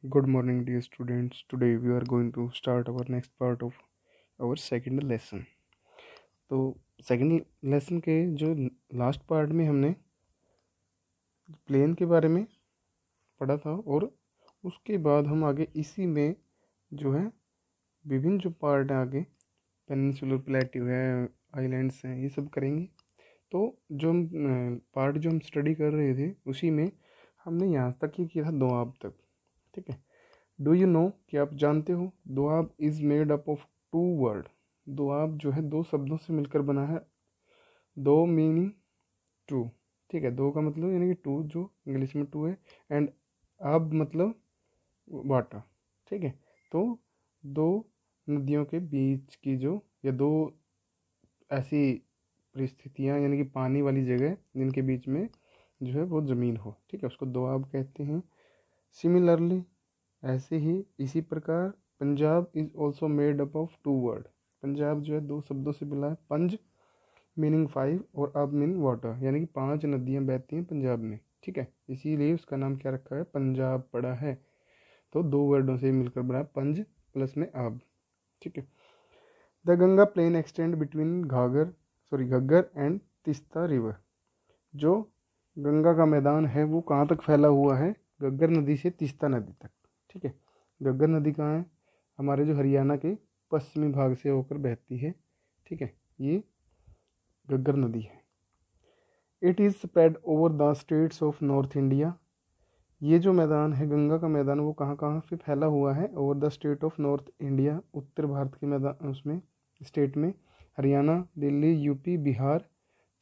Good morning, dear students. Today we are going to start our next part of our second lesson. तो second lesson के जो last part में हमने plane के बारे में पढ़ा था और उसके बाद हम आगे इसी में जो है विभिन्न जो पार्ट हैं आगे पेनिनसुलर प्लेट्यू है, आइलैंड्स हैं, ये सब करेंगे। तो जो हम पार्ट जो हम स्टडी कर रहे थे उसी में हमने यहाँ तक ही किया था दोआब तक। ठीक है, डू यू नो, क्या आप जानते हो, Doab is made up of two word. Doab जो है दो शब्दों से मिलकर बना है। दो मीनिंग टू, ठीक है, दो का मतलब यानी कि टू जो इंग्लिश में टू है, एंड आब मतलब वाटर। ठीक है, तो दो नदियों के बीच की जो या दो ऐसी परिस्थितियाँ यानी कि पानी वाली जगह जिनके बीच में जो है वो ज़मीन हो, ठीक है, उसको दोआब कहते हैं। सिमिलरली, ऐसे ही इसी प्रकार Punjab is also made up of two word. Punjab जो है दो शब्दों से मिला है, पंज मीनिंग फाइव और अब मीन वाटर, यानी कि 5 नदियाँ बहती हैं पंजाब में। ठीक है, इसीलिए उसका नाम क्या रखा है, पंजाब पड़ा है। तो दो वर्डों से मिलकर बना है पंज प्लस में आब। ठीक है, the Ganga plain extend between Ghaggar and Teesta river. जो गंगा का मैदान है वो कहाँ तक फैला हुआ है, घग्गर नदी से तीस्ता नदी तक। ठीक है, घग्गर नदी कहाँ है, हमारे जो हरियाणा के पश्चिमी भाग से होकर बहती है। ठीक है, ये घग्गर नदी है। It is spread over the states of north India. ये जो मैदान है गंगा का मैदान वो कहाँ कहाँ पे फैला हुआ है, over the state of north India, उत्तर भारत के मैदान उसमें स्टेट में हरियाणा, दिल्ली, यूपी, बिहार।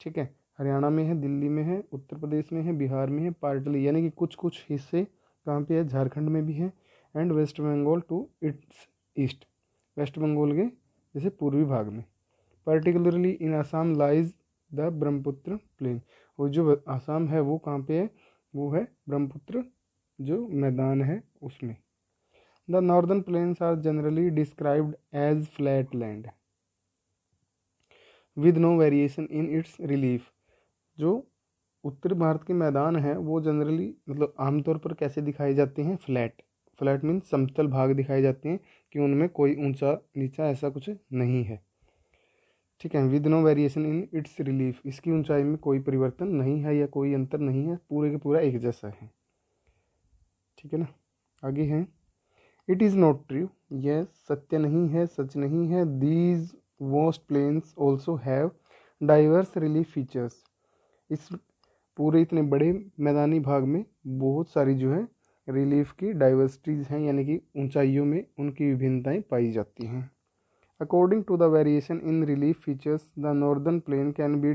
ठीक है, हरियाणा में है, दिल्ली में है, उत्तर प्रदेश में है, बिहार में है, पार्टली यानी कि कुछ कुछ हिस्से कहाँ पे है, झारखंड में भी है, and West Bengal to its east, West Bengal के जैसे पूर्वी भाग में। Particularly in Assam lies the Brahmaputra plain. और जो आसाम है वो कहाँ पे है, वो है ब्रह्मपुत्र जो मैदान है उसमें। The northern plains are generally described as flat land with no variation in its relief. जो उत्तर भारत के मैदान हैं वो जनरली मतलब आमतौर पर कैसे दिखाए जाते हैं, फ्लैट। फ्लैट मीन समतल भाग दिखाए जाते हैं कि उनमें कोई ऊंचा नीचा ऐसा कुछ नहीं है। ठीक है, with no variation in its relief, इसकी ऊंचाई में कोई परिवर्तन नहीं है या कोई अंतर नहीं है, पूरे के पूरा एक जैसा है। ठीक है ना, आगे हैं, इट इज़ नॉट ट्रू, यह सत्य नहीं है, सच नहीं है। These vast plains also have diverse relief features. इस पूरे इतने बड़े मैदानी भाग में बहुत सारी जो है रिलीफ की डाइवर्सिटीज़ हैं, यानी कि ऊंचाइयों में उनकी विभिन्नताएं पाई जाती हैं। According to the variation in relief features the northern plain can be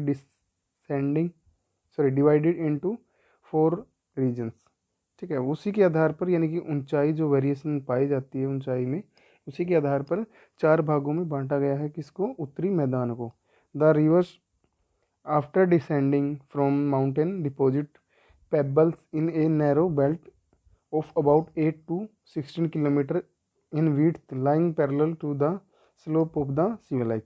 divided into 4 regions. ठीक है, उसी के आधार पर यानी कि ऊंचाई जो वेरिएशन पाई जाती है ऊंचाई में, उसी के आधार पर 4 भागों में बांटा गया है किसको, उत्तरी मैदान को। The rivers after descending from mountain deposit pebbles in a narrow belt of about 8 to 16 kilometre in width lying parallel to the slope of the Siwalik.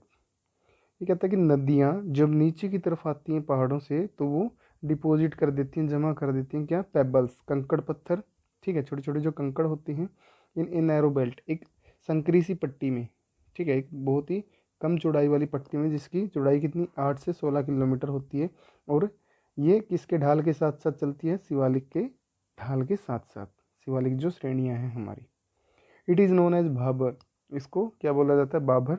ये कहता है कि नदियाँ जब नीचे की तरफ आती हैं पहाड़ों से तो वो डिपॉजिट कर देती हैं, जमा कर देती हैं क्या, पेबल्स, कंकड़ पत्थर। ठीक है, छोटे छोटे जो कंकड़ होते हैं, इन ए नैरो बेल्ट, एक संकरी सी पट्टी में। ठीक है, एक बहुत ही कम चौड़ाई वाली पट्टी में जिसकी चौड़ाई कितनी 8 से 16 किलोमीटर होती है। और ये किसके ढाल के साथ साथ चलती है, शिवालिक के ढाल के साथ साथ, शिवालिक जो श्रेणियाँ हैं हमारी। It is known as Bhabar, इसको क्या बोला जाता है, Babar.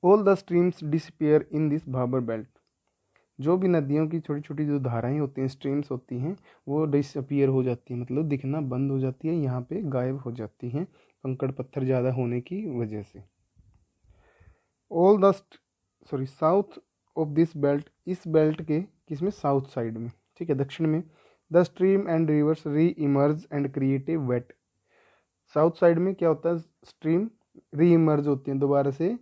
All the streams disappear in this Bhabar belt. जो भी नदियों की छोटी छोटी जो धाराएं होती हैं, स्ट्रीम्स होती हैं, वो डिसअपियर हो जाती हैं, मतलब दिखना बंद हो जाती है, यहाँ पे गायब हो जाती हैं कंकड़ पत्थर ज़्यादा होने की वजह से। All the south of this belt, इस बेल्ट के किसमें, साउथ साइड में, ठीक है, दक्षिण में, the stream and rivers reemerge and create a wet. South side में क्या होता है, स्ट्रीम री इमर्ज होती हैं, दोबारा से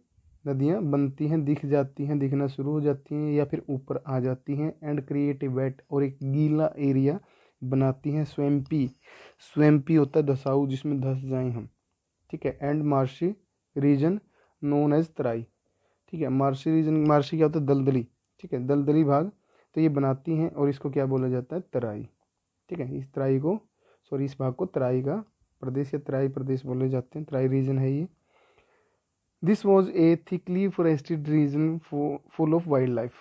नदियाँ बनती हैं, दिख जाती हैं, दिखना शुरू हो जाती हैं या फिर ऊपर आ जाती हैं, एंड क्रिएट ए वेट, और एक गीला एरिया बनाती हैं। स्वैम्पी, स्वैम्पी होता है धसाऊ, जिसमें धस जाएं हम। ठीक है, and marshy region known as terai. ठीक है, मार्शी रीजन, मार्शी क्या होता है, दलदली। ठीक है, दलदली भाग, तो ये बनाती हैं और इसको क्या बोला जाता है, तराई। ठीक है, इस तराई को सॉरी इस भाग को तराई का प्रदेश या तराई प्रदेश बोले जाते हैं, तराई रीजन है ये। This was a thickly forested region full of wildlife.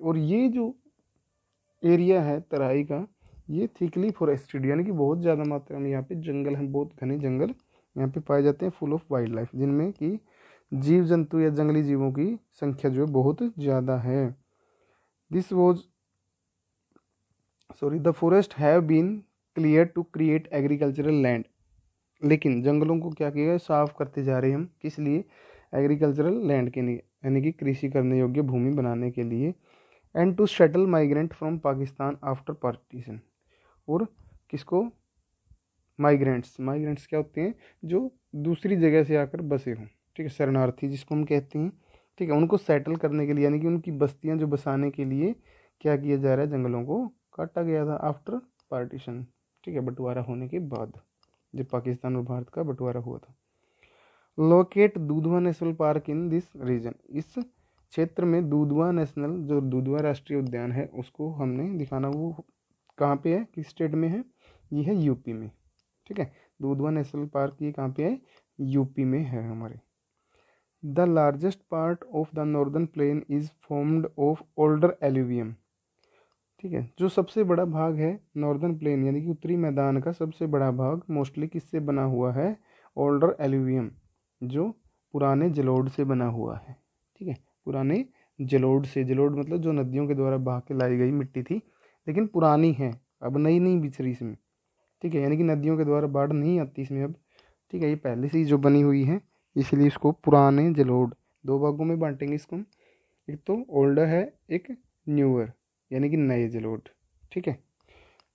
और ये जो एरिया है तराई का, ये थिकली फॉरेस्टेड यानी कि बहुत ज़्यादा मात्रा में यहाँ पे जंगल हैं, बहुत घने जंगल यहाँ पे पाए जाते हैं, फुल ऑफ वाइल्ड लाइफ, जिनमें कि जीव जंतु या जंगली जीवों की संख्या जो है बहुत ज़्यादा है। This was the forest have been clear to create agricultural land. लेकिन जंगलों को क्या किया, साफ करते जा रहे हैं हम, किस लिए, एग्रीकल्चरल लैंड के लिए, यानी कि कृषि करने योग्य भूमि बनाने के लिए। And to settle migrant from Pakistan after partition. और किसको, माइग्रेंट्स क्या होते हैं, जो दूसरी जगह से आकर बसे हों, ठीक है, शरणार्थी जिसको हम कहते हैं, ठीक है, उनको सेटल करने के लिए, यानी कि उनकी बस्तियां जो बसाने के लिए क्या किया जा रहा है, जंगलों को काटा गया था आफ्टर पार्टीशन, ठीक है, बंटवारा होने के बाद, जब पाकिस्तान और भारत का बंटवारा हुआ था। Locate Dudhwa national park in this region. इस क्षेत्र में दुधवा नेशनल, जो दुधवा राष्ट्रीय उद्यान है, उसको हमने दिखाना, वो कहाँ पे है, किस स्टेट में है, ये है यूपी में, ठीक है। दुधवा नेशनल पार्क ये कहाँ पे है, यूपी में है हमारे। The largest part of the northern plane is formed of older alluvium, ठीक है। जो सबसे बड़ा भाग है नॉर्दर्न प्लेन यानी कि उत्तरी मैदान का सबसे बड़ा भाग मोस्टली किससे बना हुआ है, ओल्डर एल्यूवियम, जो पुराने जलोढ़ से बना हुआ है, ठीक है, पुराने जलोढ़ से, जलोढ़ मतलब जो नदियों के द्वारा बहा के लाई गई मिट्टी थी, लेकिन पुरानी है, अब नई नहीं बिछ रही इसमें, ठीक है, यानी कि नदियों के द्वारा बाढ़ नहीं आती इसमें अब, ठीक है, ये पहले से ही जो बनी हुई है, इसलिए इसको पुराने जलोढ़, दो भागों में बांटेंगे इसको, एक तो ओल्डर है, एक न्यूअर यानी कि नए जलोढ़, ठीक है।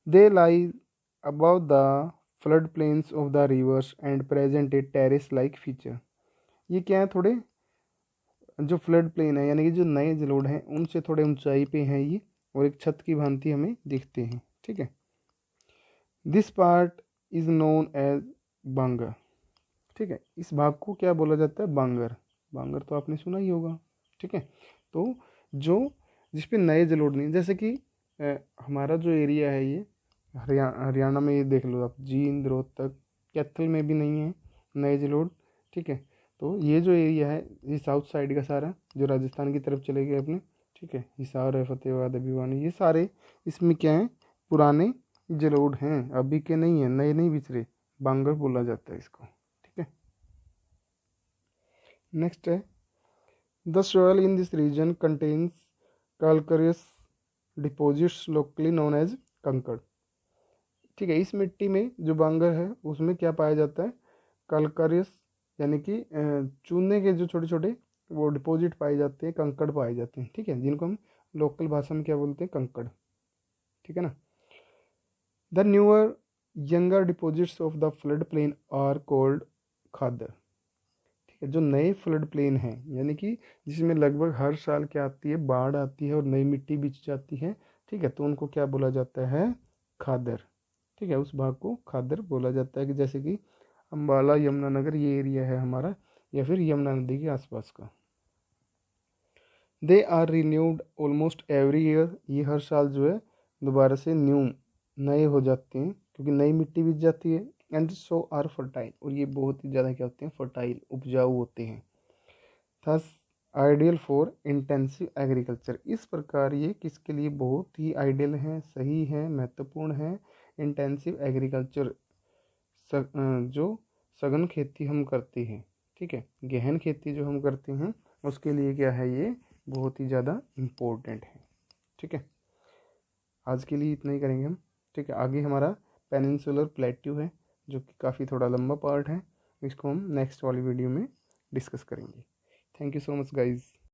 They lie about the flood plains of the rivers and present a terrace like feature. ये क्या है, थोड़े जो फ्लड प्लेन है यानी कि जो नए जलोढ़ हैं उनसे थोड़े ऊंचाई पे हैं ये, और एक छत की भांति हमें दिखते हैं, ठीक है। This part is known as bangar, ठीक है, इस भाग को क्या बोला जाता है, बांगर। बांगर तो आपने सुना ही होगा, ठीक है। तो जो जिसपे नए जलोढ़ नहीं, जैसे कि हमारा जो एरिया है ये हरियाणा में, ये देख लो आप, जींद, रोहतक, कैथल में भी नहीं है नए जलोढ़, ठीक है। तो ये जो एरिया है ये साउथ साइड का सारा, जो राजस्थान की तरफ चले गए अपने, ठीक है, हिसार है, फतेहाबाद है, भिवानी, ये सारे इसमें क्या है, पुराने जलोढ़ हैं, अभी के नहीं है, नए नहीं बिछ रहे, बांगर बोला जाता है इसको, ठीक है। नेक्स्ट है, the soil in this region contains calcareous deposits locally known as kankar, ठीक है। इस मिट्टी में जो बांगर है उसमें क्या पाया जाता है, कैल्केरियस यानी कि चूने के जो छोटे छोटे वो डिपॉजिट पाए जाते हैं, कंकड़ पाए जाते हैं, ठीक है, जिनको हम लोकल भाषा में क्या बोलते हैं, कंकड़, ठीक है ना। The newer younger deposits of the flood plain are called khadar, ठीक है। जो नए फ्लड प्लेन हैं यानी कि जिसमें लगभग हर साल क्या आती है, बाढ़ आती है और नई मिट्टी बिछ जाती है, ठीक है, तो उनको क्या बोला जाता है, खादर, ठीक है, उस भाग को खादर बोला जाता है। कि जैसे कि अम्बाला, यमुनानगर ये एरिया है हमारा, या फिर यमुना नदी के आसपास का। They are renewed almost every year, ये हर साल जो है दोबारा से नए हो जाते हैं, क्योंकि नई मिट्टी बिछ जाती है। एंड सो आर फर्टाइल, और ये बहुत ही ज़्यादा क्या होते हैं, फर्टाइल, उपजाऊ होते हैं। Thus ideal for intensive agriculture, इस प्रकार ये किसके लिए बहुत ही आइडियल हैं, सही हैं, महत्वपूर्ण हैं, इंटेंसिव एग्रीकल्चर, जो सघन खेती हम करते हैं, ठीक है, गहन खेती जो हम करते हैं उसके लिए क्या है, ये बहुत ही ज़्यादा इम्पोर्टेंट है, ठीक है। आज के लिए इतना ही करेंगे हम, ठीक है। आगे हमारा पेनिनसुलर प्लेट्यू है जो कि काफ़ी थोड़ा लंबा पार्ट है, इसको हम नेक्स्ट वाली वीडियो में डिस्कस करेंगे। Thank you so much guys.